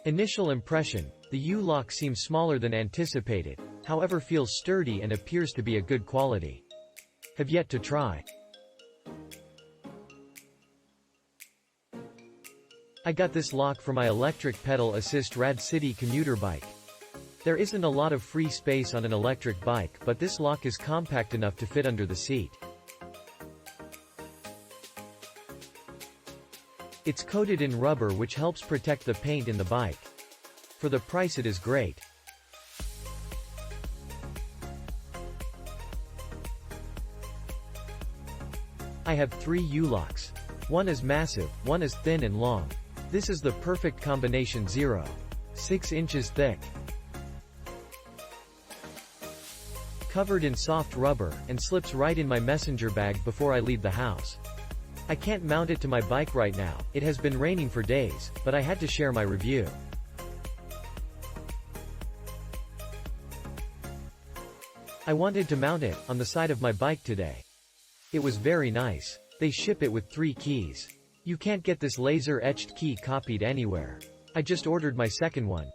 Initial impression, the U-lock seems smaller than anticipated, however feels sturdy and appears to be a good quality. Have yet to try. I got this lock for my electric pedal assist Radcity commuter bike. There isn't a lot of free space on an electric bike, but this lock is compact enough to fit under the seat. It's coated in rubber which helps protect the paint in the bike. For the price it is great. I have 3 U-locks. One is massive, one is thin and long. This is the perfect combination 0.6 inches thick. Covered in soft rubber, and slips right in my messenger bag before I leave the house. I can't mount it to my bike right now, it has been raining for days, but I had to share my review. I wanted to mount it on the side of my bike today. It was very nice. They ship it with 3 keys. You can't get this laser-etched key copied anywhere. I just ordered my second one.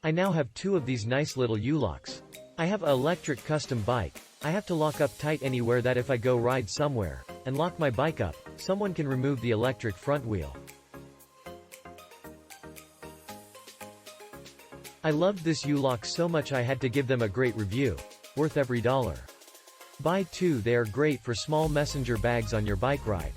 I now have 2 of these nice little U-locks. I have an electric custom bike. I have to lock up tight anywhere that if I go ride somewhere, and lock my bike up, someone can remove the electric front wheel. I loved this U-lock so much I had to give them a great review. Worth every dollar. Buy 2, they are great for small messenger bags on your bike ride.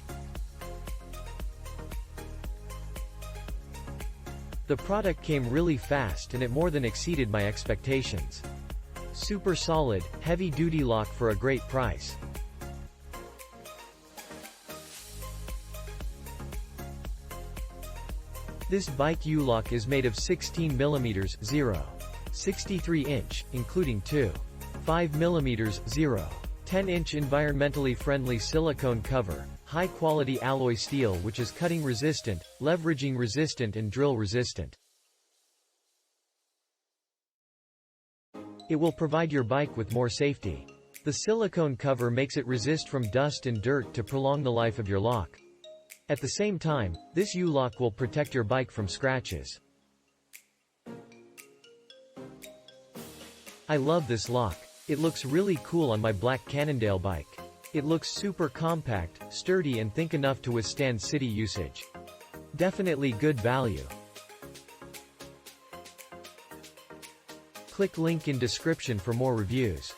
The product came really fast and it more than exceeded my expectations. Super solid, heavy-duty lock for a great price. This bike U-lock is made of 16mm 0.63 inch, including 2.5 mm 0.10 inch environmentally friendly silicone cover, high-quality alloy steel which is cutting resistant, leveraging resistant and drill resistant. It will provide your bike with more safety. The silicone cover makes it resist from dust and dirt to prolong the life of your lock. At the same time, this U-lock will protect your bike from scratches. I love this lock. It looks really cool on my black Cannondale bike. It looks super compact, sturdy and thick enough to withstand city usage. Definitely good value. Click link in description for more reviews.